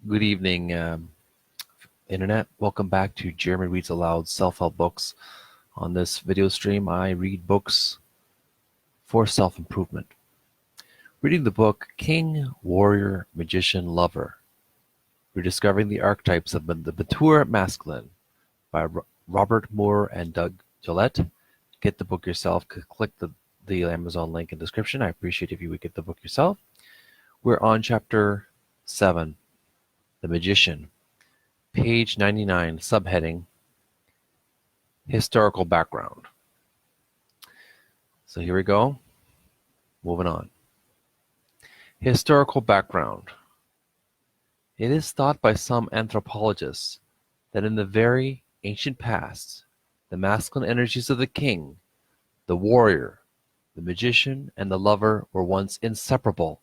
Good evening, Internet. Welcome back to Jeremy Reads Aloud Self-Help Books. On this video stream, I read books for self-improvement. Reading the book King, Warrior, Magician, Lover, Rediscovering the Archetypes of the Mature Masculine by Robert Moore and Doug Gillette. Get the book yourself. Click the Amazon link in the description. I appreciate if you would get the book yourself. We're on chapter 7, The Magician. Page 99, subheading, Historical Background. So here we go. Moving on. Historical background. It is thought by some anthropologists that in the very ancient past, the masculine energies of the king, the warrior, the magician, and the lover were once inseparable,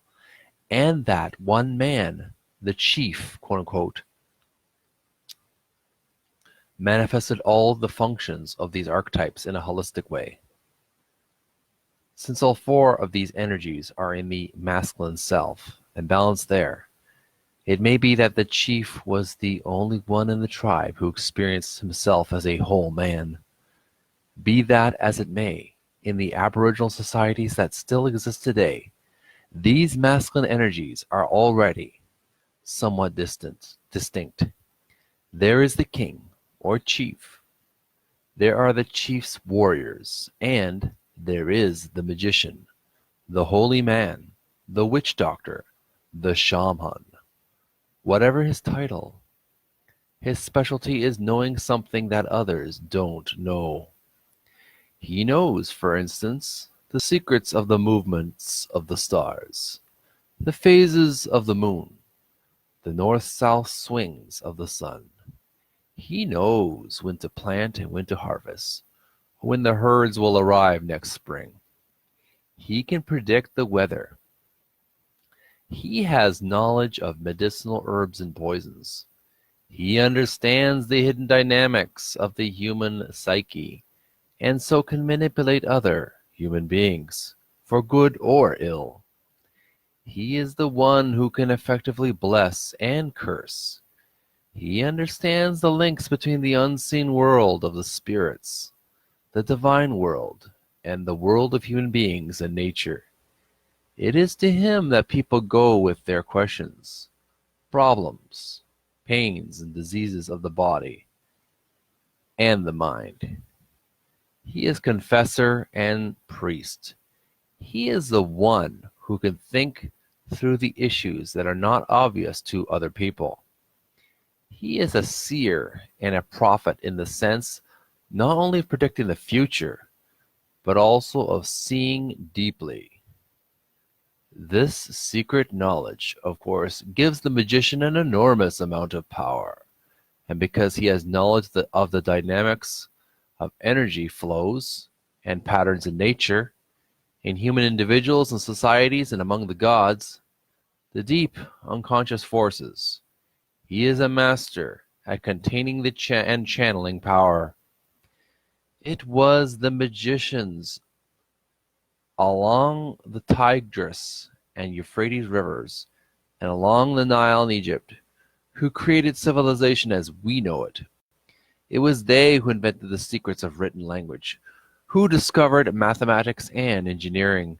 and that one man, the chief, quote-unquote, manifested all the functions of these archetypes in a holistic way. Since all four of these energies are in the masculine self and balanced there, it may be that the chief was the only one in the tribe who experienced himself as a whole man. Be that as it may, in the Aboriginal societies that still exist today, these masculine energies are already somewhat distinct. There is the king, or chief. There are the chief's warriors, and there is the magician, the holy man, the witch doctor, the shaman. Whatever his title, his specialty is knowing something that others don't know. He knows, for instance, the secrets of the movements of the stars, the phases of the moon, the north-south swings of the sun. He knows when to plant and when to harvest, when the herds will arrive next spring. He can predict the weather. He has knowledge of medicinal herbs and poisons. He understands the hidden dynamics of the human psyche, and so can manipulate other human beings, for good or ill. He is the one who can effectively bless and curse. He understands the links between the unseen world of the spirits, the divine world, and the world of human beings and nature. It is to him that people go with their questions, problems, pains, and diseases of the body and the mind. He is confessor and priest. He is the one who can think through the issues that are not obvious to other people. He is a seer and a prophet in the sense not only of predicting the future, but also of seeing deeply. This secret knowledge, of course, gives the magician an enormous amount of power, and because he has knowledge of the dynamics of energy flows and patterns in nature, in human individuals and societies and among the gods, the deep unconscious forces, he is a master at containing and channeling power. It was the magicians along the Tigris and Euphrates rivers and along the Nile in Egypt who created civilization as we know it. It was they who invented the secrets of written language, who discovered mathematics and engineering,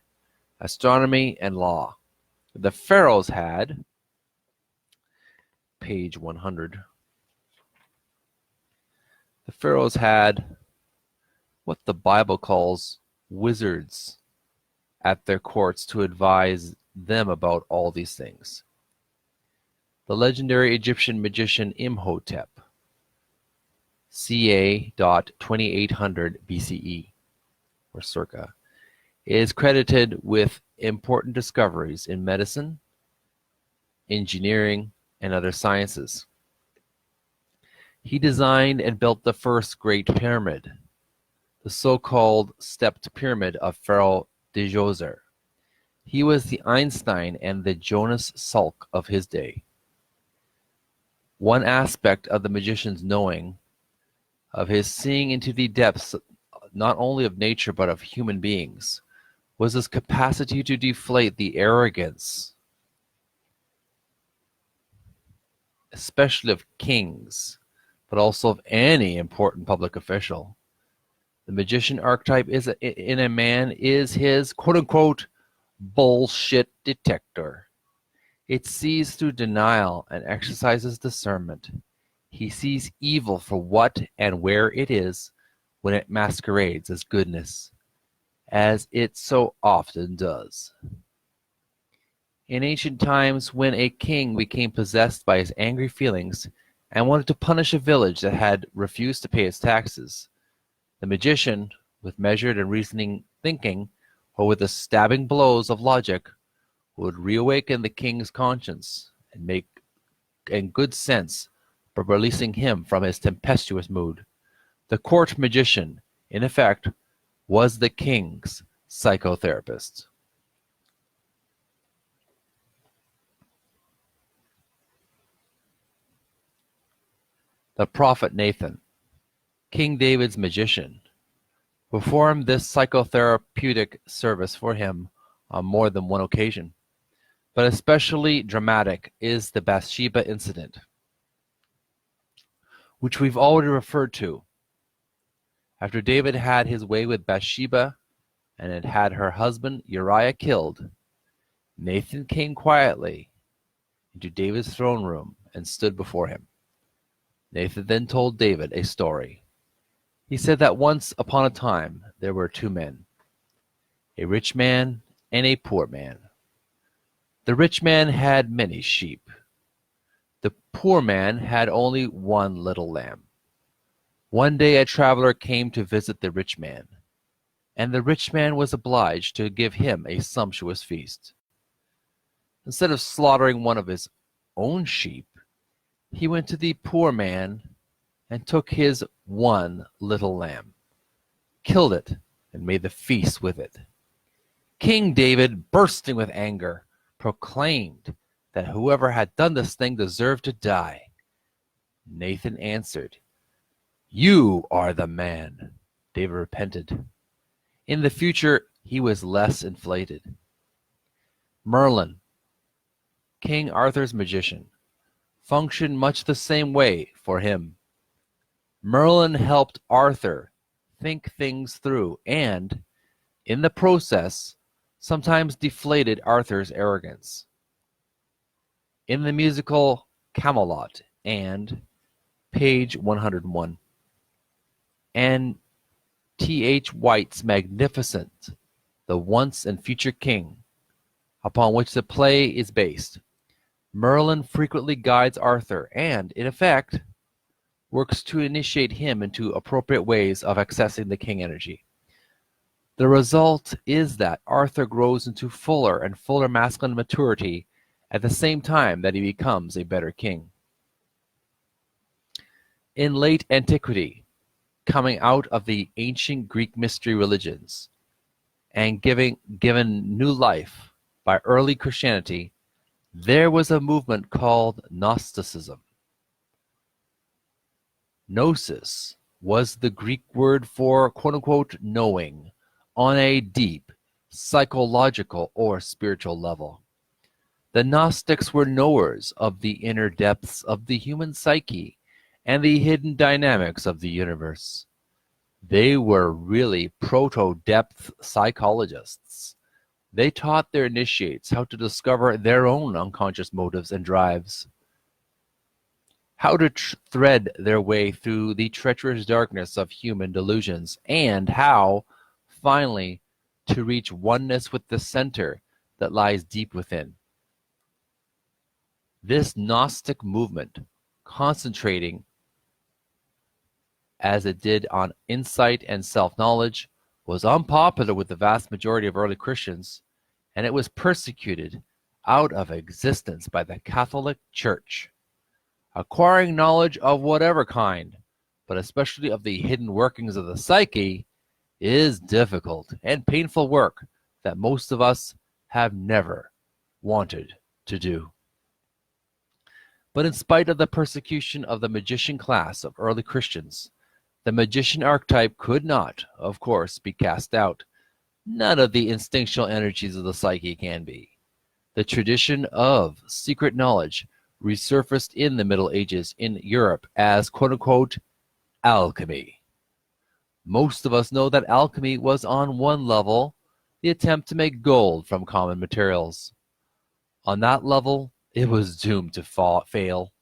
astronomy and law. The pharaohs had, page 100, the pharaohs had what the Bible calls wizards at their courts to advise them about all these things. The legendary Egyptian magician Imhotep, ca. 2800 BCE, or circa, is credited with important discoveries in medicine, engineering, and other sciences. He designed and built the first Great Pyramid, the so-called stepped pyramid of Pharaoh Djoser. He was the Einstein and the Jonas Salk of his day. One aspect of the magician's knowing, of his seeing into the depths not only of nature but of human beings, was his capacity to deflate the arrogance especially of kings, but also of any important public official. The magician archetype in a man is his quote-unquote bullshit detector. It sees through denial and exercises discernment. He sees evil for what and where it is when it masquerades as goodness, as it so often does. In ancient times, when a king became possessed by his angry feelings and wanted to punish a village that had refused to pay its taxes, the magician, with measured and reasoning thinking, or with the stabbing blows of logic, would reawaken the king's conscience and make good sense by releasing him from his tempestuous mood. The court magician, in effect, was the king's psychotherapist. The prophet Nathan, King David's magician, performed this psychotherapeutic service for him on more than one occasion. But especially dramatic is the Bathsheba incident, which we've already referred to. After David had his way with Bathsheba and had had her husband Uriah killed, Nathan came quietly into David's throne room and stood before him. Nathan then told David a story. He said that once upon a time there were two men, a rich man and a poor man. The rich man had many sheep. The poor man had only one little lamb. One day a traveler came to visit the rich man, and the rich man was obliged to give him a sumptuous feast. Instead of slaughtering one of his own sheep, he went to the poor man and took his one little lamb, killed it, and made the feast with it. King David, bursting with anger, proclaimed that whoever had done this thing deserved to die. Nathan answered, "You are the man." David repented. In the future, he was less inflated. Merlin, King Arthur's magician, functioned much the same way for him. Merlin helped Arthur think things through and, in the process, sometimes deflated Arthur's arrogance. In the musical Camelot and page 101, and T.H. White's magnificent The Once and Future King, upon which the play is based, Merlin frequently guides Arthur and, in effect, works to initiate him into appropriate ways of accessing the king energy. The result is that Arthur grows into fuller and fuller masculine maturity at the same time that he becomes a better king. In late antiquity, coming out of the ancient Greek mystery religions and given new life by early Christianity, there was a movement called Gnosticism. Gnosis was the Greek word for quote-unquote knowing on a deep psychological or spiritual level. The Gnostics were knowers of the inner depths of the human psyche and the hidden dynamics of the universe. They were really proto-depth psychologists. They taught their initiates how to discover their own unconscious motives and drives, how to thread their way through the treacherous darkness of human delusions, and how, finally, to reach oneness with the center that lies deep within. This Gnostic movement, concentrating as it did on insight and self-knowledge, was unpopular with the vast majority of early Christians, and it was persecuted out of existence by the Catholic Church. Acquiring knowledge of whatever kind, but especially of the hidden workings of the psyche, is difficult and painful work that most of us have never wanted to do. But in spite of the persecution of the magician class of early Christians, the magician archetype could not, of course, be cast out. None of the instinctual energies of the psyche can be. The tradition of secret knowledge resurfaced in the Middle Ages in Europe as quote-unquote alchemy. Most of us know that alchemy was on one level the attempt to make gold from common materials. On that level, it was doomed to fail.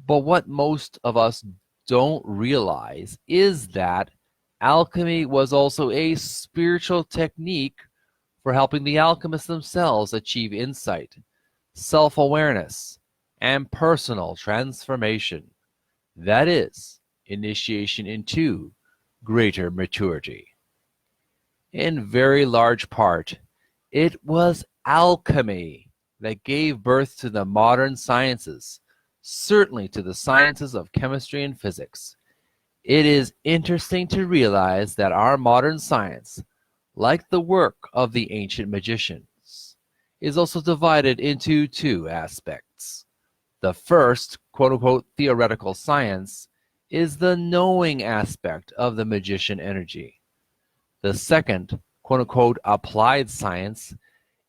But what most of us don't realize is that alchemy was also a spiritual technique for helping the alchemists themselves achieve insight, self-awareness, and personal transformation. That is, initiation into greater maturity. In very large part, it was alchemy that gave birth to the modern sciences, certainly to the sciences of chemistry and physics. It is interesting to realize that our modern science, like the work of the ancient magicians, is also divided into two aspects. The first, quote-unquote, theoretical science is the knowing aspect of the magician energy. The second, quote-unquote, applied science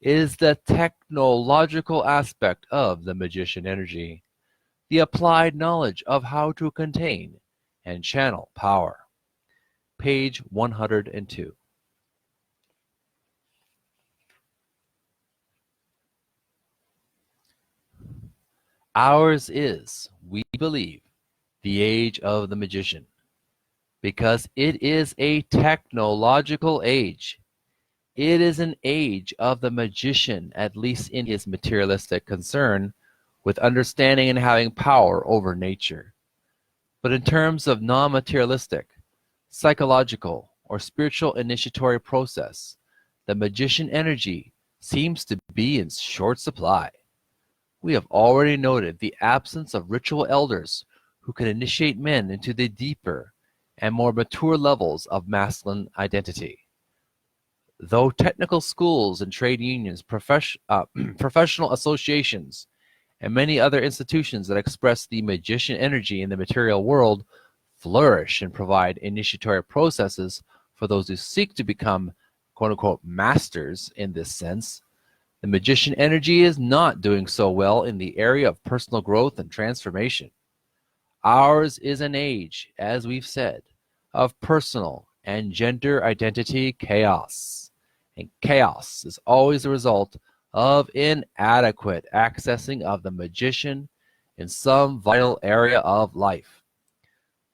is the technological aspect of the magician energy, the applied knowledge of how to contain and channel power. Page 102. Ours is, we believe, the age of the magician, because it is a technological age. It is an age of the magician, at least in his materialistic concern, with understanding and having power over nature. But in terms of non-materialistic, psychological, or spiritual initiatory process, the magician energy seems to be in short supply. We have already noted the absence of ritual elders who can initiate men into the deeper and more mature levels of masculine identity. Though technical schools and trade unions, professional associations, and many other institutions that express the magician energy in the material world flourish and provide initiatory processes for those who seek to become quote-unquote masters in this sense, the magician energy is not doing so well in the area of personal growth and transformation. Ours is an age, as we've said, of personal and gender identity chaos. And chaos is always the result of inadequate accessing of the magician in some vital area of life.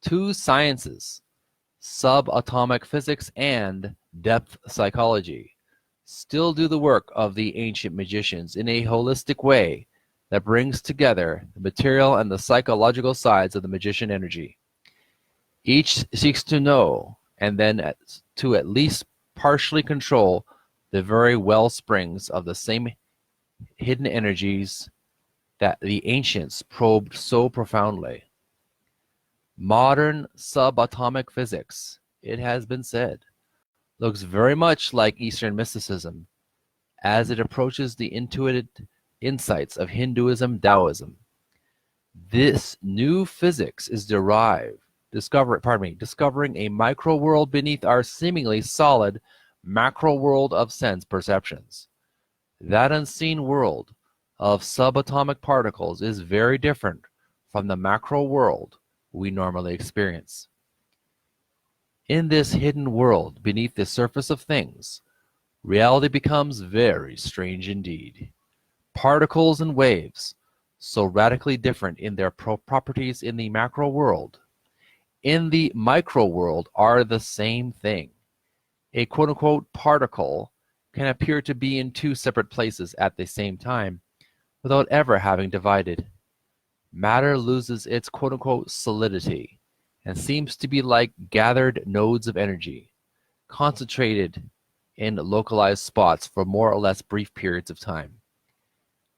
Two sciences, subatomic physics and depth psychology, still do the work of the ancient magicians in a holistic way that brings together the material and the psychological sides of the magician energy. Each seeks to know and then to at least partially control the very well springs of the same hidden energies that the ancients probed so profoundly. Modern subatomic physics, it has been said, looks very much like Eastern mysticism as it approaches the intuitive insights of Hinduism, Taoism. This new physics is discovering a micro world beneath our seemingly solid macro world of sense perceptions. That unseen world of subatomic particles is very different from the macro world we normally experience. In this hidden world beneath the surface of things, reality becomes very strange indeed. Particles and waves, so radically different in their properties in the macro world, in the micro world are the same thing. A quote-unquote particle can appear to be in two separate places at the same time without ever having divided. Matter loses its quote-unquote solidity and seems to be like gathered nodes of energy, concentrated in localized spots for more or less brief periods of time.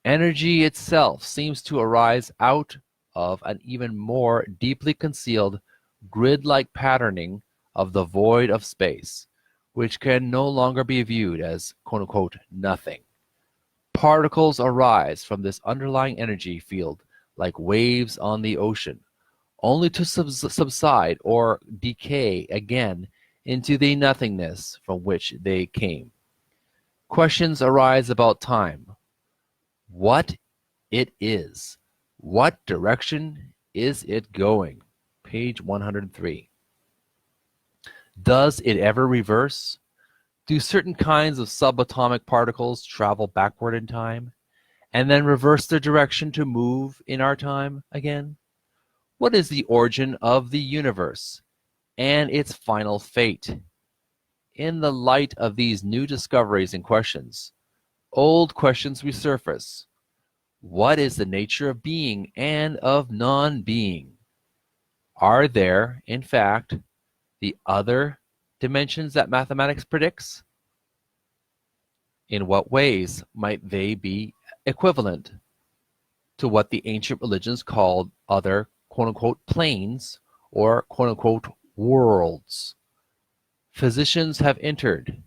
Energy itself seems to arise out of an even more deeply concealed grid-like patterning of the void of space, which can no longer be viewed as quote-unquote nothing. Particles arise from this underlying energy field like waves on the ocean, only to subside or decay again into the nothingness from which they came. Questions arise about time. What it is. What direction is it going? Page 103. Does it ever reverse? Do certain kinds of subatomic particles travel backward in time and then reverse their direction to move in our time again? What is the origin of the universe and its final fate? In the light of these new discoveries and questions, old questions resurface. What is the nature of being and of non-being? Are there, in fact, the other dimensions that mathematics predicts? In what ways might they be equivalent to what the ancient religions called other quote-unquote planes or quote-unquote worlds? Physicians have entered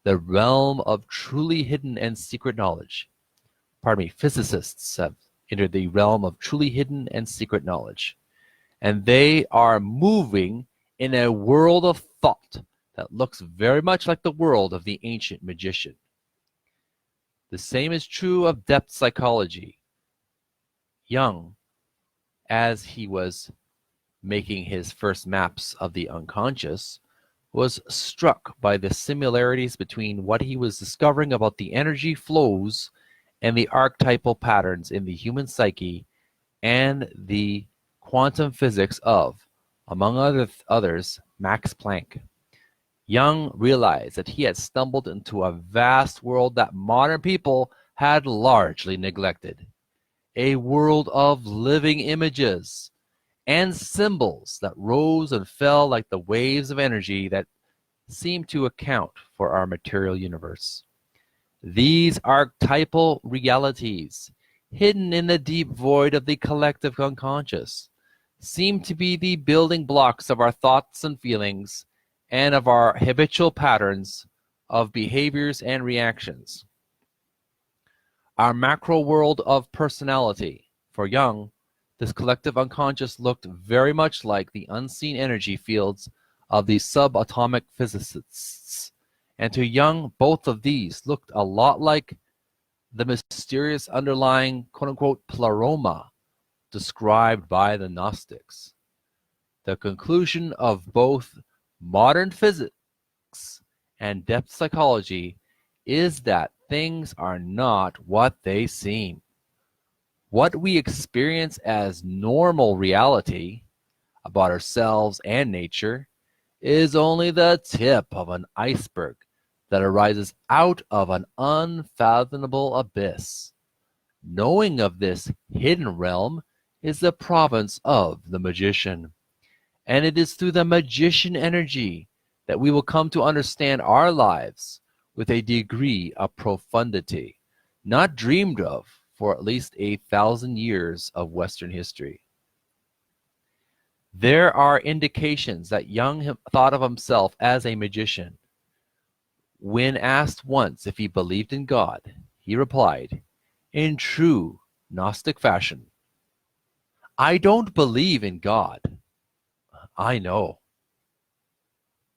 the realm of truly hidden and secret knowledge. Physicists have entered the realm of truly hidden and secret knowledge. And they are moving in a world of thought that looks very much like the world of the ancient magician. The same is true of depth psychology. Jung, as he was making his first maps of the unconscious, was struck by the similarities between what he was discovering about the energy flows and the archetypal patterns in the human psyche and the quantum physics of, among others, Max Planck. Jung realized that he had stumbled into a vast world that modern people had largely neglected, a world of living images and symbols that rose and fell like the waves of energy that seem to account for our material universe. These archetypal realities, hidden in the deep void of the collective unconscious, seem to be the building blocks of our thoughts and feelings and of our habitual patterns of behaviors and reactions. Our macro world of personality. For Jung, this collective unconscious looked very much like the unseen energy fields of the subatomic physicists. And to Jung, both of these looked a lot like the mysterious underlying quote-unquote Pleroma described by the Gnostics. The conclusion of both modern physics and depth psychology is that things are not what they seem. What we experience as normal reality about ourselves and nature is only the tip of an iceberg that arises out of an unfathomable abyss. Knowing of this hidden realm is the province of the magician, and it is through the magician energy that we will come to understand our lives with a degree of profundity not dreamed of for at least 1,000 years of Western history. There are indications that Jung thought of himself as a magician. When asked once if he believed in God, he replied, in true Gnostic fashion, "I don't believe in God. I know."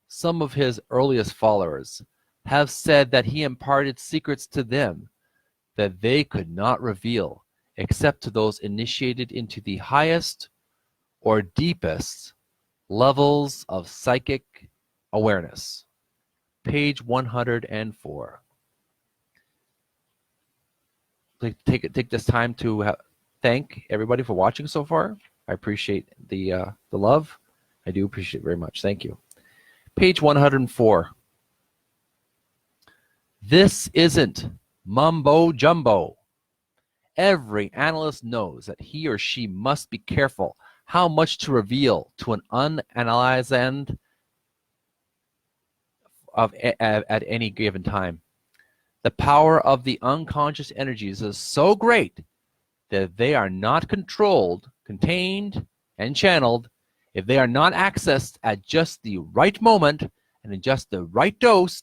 Some of his earliest followers have said that he imparted secrets to them that they could not reveal except to those initiated into the highest or deepest levels of psychic awareness. Page 104. Take this time to thank everybody for watching so far. I appreciate the love. I do appreciate it very much. Thank you. Page 104. This isn't mumbo jumbo. Every analyst knows that he or she must be careful how much to reveal to an unanalyzed end at any given time. The power of the unconscious energies is so great that if they are not controlled, contained, and channeled, if they are not accessed at just the right moment and in just the right dose,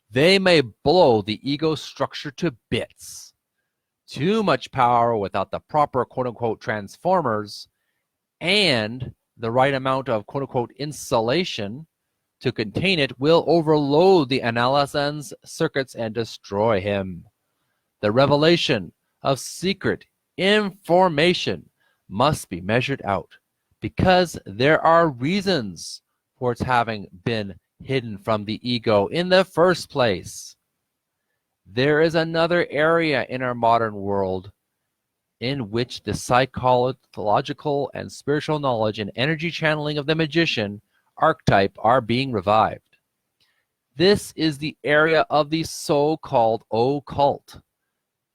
they may blow the ego structure to bits. Too much power without the proper quote-unquote transformers and the right amount of quote-unquote insulation to contain it will overload the analysan's circuits and destroy him. The revelation of secret information must be measured out, because there are reasons for its having been hidden from the ego in the first place. There is another area in our modern world in which the psychological and spiritual knowledge and energy channeling of the magician archetype are being revived. This is the area of the so-called occult.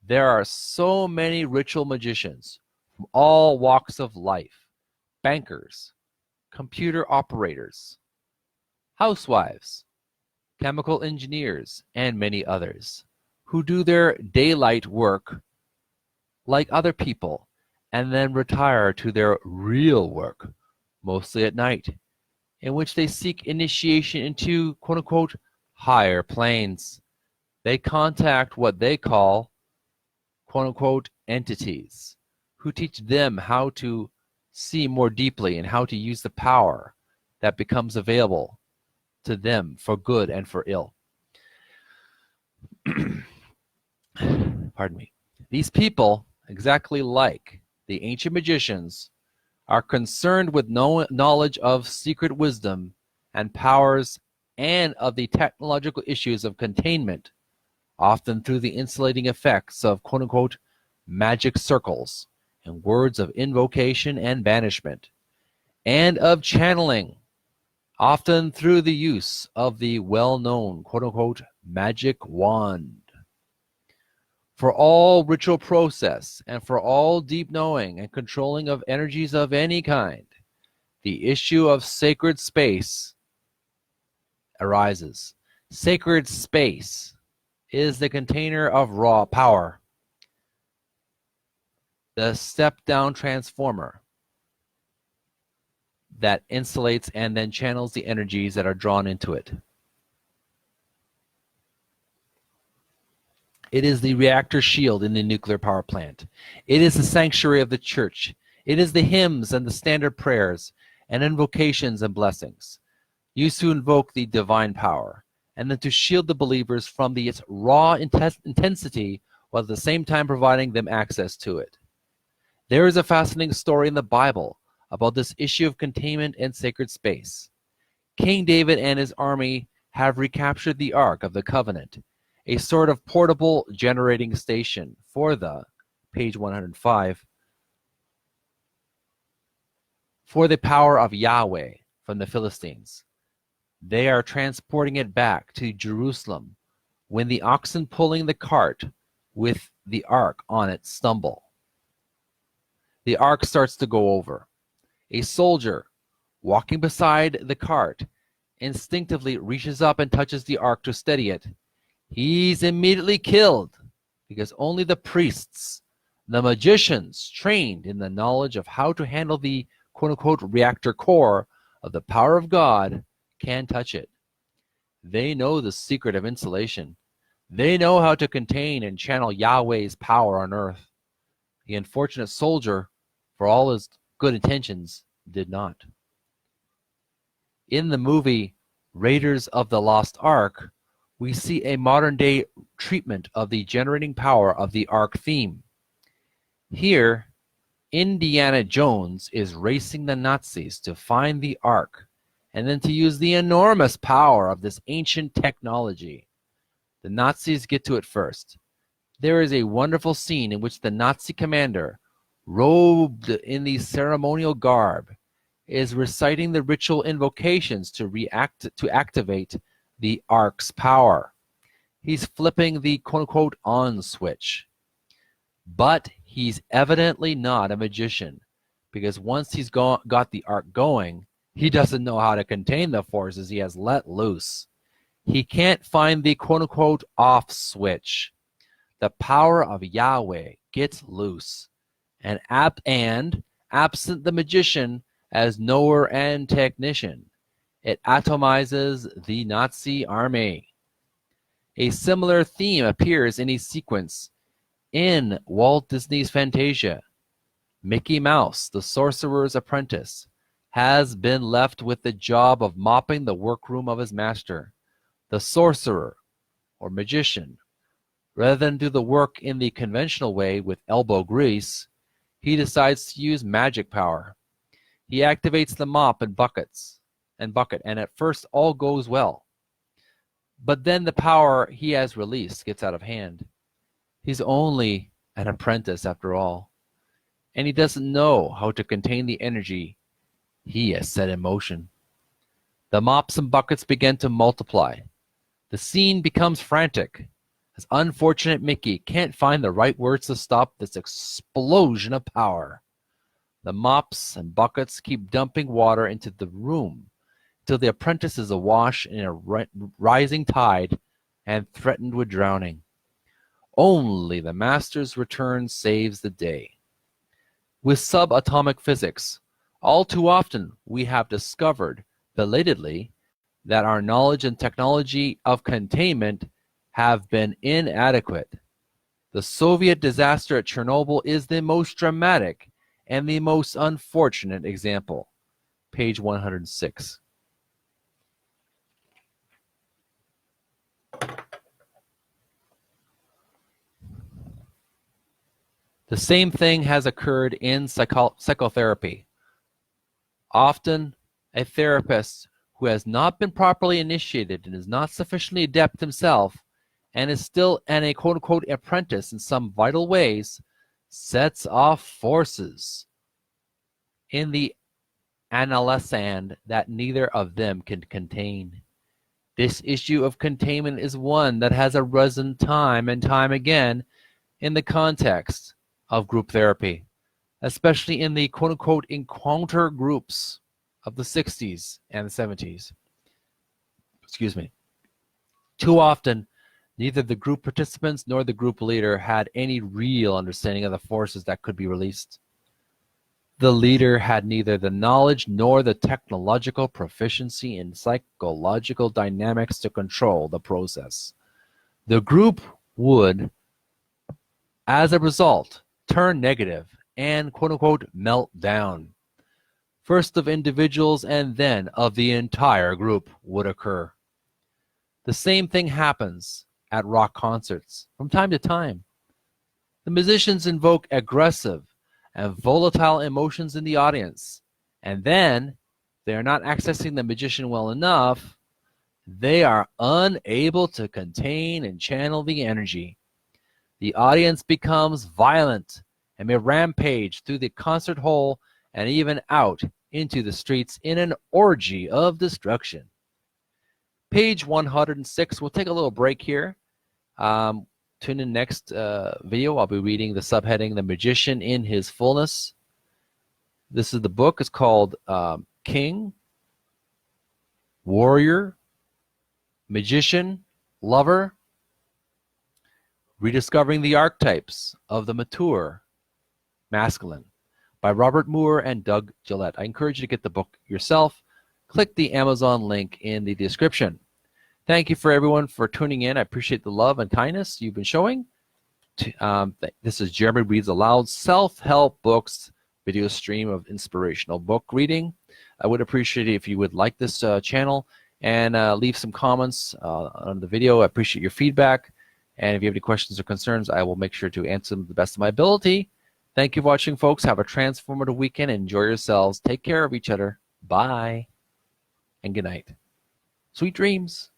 There are so many ritual magicians from all walks of life: bankers, computer operators, housewives, chemical engineers, and many others, who do their daylight work like other people and then retire to their real work, mostly at night, in which they seek initiation into quote-unquote higher planes. They contact what they call quote-unquote entities, who teach them how to see more deeply and how to use the power that becomes available to them for good and for ill. Pardon me. These people, exactly like the ancient magicians, are concerned with knowledge of secret wisdom and powers and of the technological issues of containment, often through the insulating effects of quote-unquote magic circles and words of invocation and banishment, and of channeling, often through the use of the well-known quote-unquote magic wand. For all ritual process and for all deep knowing and controlling of energies of any kind, the issue of sacred space arises. Sacred space is the container of raw power, the step-down transformer that insulates and then channels the energies that are drawn into it. It is the reactor shield in the nuclear power plant. It is the sanctuary of the church. It is the hymns and the standard prayers and invocations and blessings used to invoke the divine power and then to shield the believers from its raw intensity, while at the same time providing them access to it. There is a fascinating story in the Bible about this issue of containment and sacred space. King David and his army have recaptured the Ark of the Covenant, a sort of portable generating station for the, page 105, for the power of Yahweh from the Philistines. They are transporting it back to Jerusalem when the oxen pulling the cart with the ark on it stumble. The ark starts to go over. A soldier walking beside the cart instinctively reaches up and touches the ark to steady it. He's immediately killed because only the priests, the magicians trained in the knowledge of how to handle the quote-unquote reactor core of the power of God can touch it. They know the secret of insulation. They know how to contain and channel Yahweh's power on earth. The unfortunate soldier, for all his good intentions, did not. In the movie Raiders of the Lost Ark, we see a modern-day treatment of the generating power of the Ark theme. Here, Indiana Jones is racing the Nazis to find the Ark and then to use the enormous power of this ancient technology. The Nazis get to it first. There is a wonderful scene in which the Nazi commander, robed in the ceremonial garb, is reciting the ritual invocations to activate the Ark's power. He's flipping the quote-unquote on switch. But he's evidently not a magician, because once he's got the Ark going, he doesn't know how to contain the forces he has let loose. He can't find the quote-unquote off switch. The power of Yahweh gets loose, and absent the magician as knower and technician, it atomizes the Nazi army. A similar theme appears in a sequence in Walt Disney's Fantasia. Mickey Mouse, the sorcerer's apprentice, has been left with the job of mopping the workroom of his master. The sorcerer, or magician, rather than do the work in the conventional way with elbow grease, he decides to use magic power. He activates the mop and bucket, and at first all goes well. But then the power he has released gets out of hand. He's only an apprentice after all, and he doesn't know how to contain the energy he has set in motion. The mops and buckets begin to multiply. The scene becomes frantic, as unfortunate Mickey can't find the right words to stop this explosion of power. The mops and buckets keep dumping water into the room till the apprentice is awash in a rising tide and threatened with drowning. Only the master's return saves the day. With subatomic physics, all too often we have discovered, belatedly, that our knowledge and technology of containment have been inadequate. The Soviet disaster at Chernobyl is the most dramatic and the most unfortunate example. Page 106. The same thing has occurred in psychotherapy. Often, a therapist who has not been properly initiated and is not sufficiently adept himself and is still a quote-unquote apprentice in some vital ways, sets off forces in the analysand that neither of them can contain. This issue of containment is one that has arisen time and time again in the context of group therapy, especially in the quote-unquote encounter groups of the 60s and the 70s. Excuse me. Too often, neither the group participants nor the group leader had any real understanding of the forces that could be released. The leader had neither the knowledge nor the technological proficiency in psychological dynamics to control the process. The group would, as a result, turn negative and quote-unquote melt down. First of individuals and then of the entire group would occur. The same thing happens at rock concerts from time to time. The musicians invoke aggressive and volatile emotions in the audience, and then they are not accessing the magician well enough. They are unable to contain and channel the energy. The audience becomes violent and may rampage through the concert hall and even out into the streets in an orgy of destruction. Page 106. We'll take a little break here. Tune in next video. I'll be reading the subheading, The Magician in His Fullness. This is the book. It's called King, Warrior, Magician, Lover, Rediscovering the Archetypes of the Mature Masculine by Robert Moore and Doug Gillette. I encourage you to get the book yourself. Click the Amazon link in the description. Thank you for everyone for tuning in. I appreciate the love and kindness you've been showing. This is Jeremy Reads Aloud, self-help books, video stream of inspirational book reading. I would appreciate it if you would like this channel and leave some comments on the video. I appreciate your feedback. And if you have any questions or concerns, I will make sure to answer them to the best of my ability. Thank you for watching, folks. Have a transformative weekend. Enjoy yourselves. Take care of each other. Bye. And good night. Sweet dreams.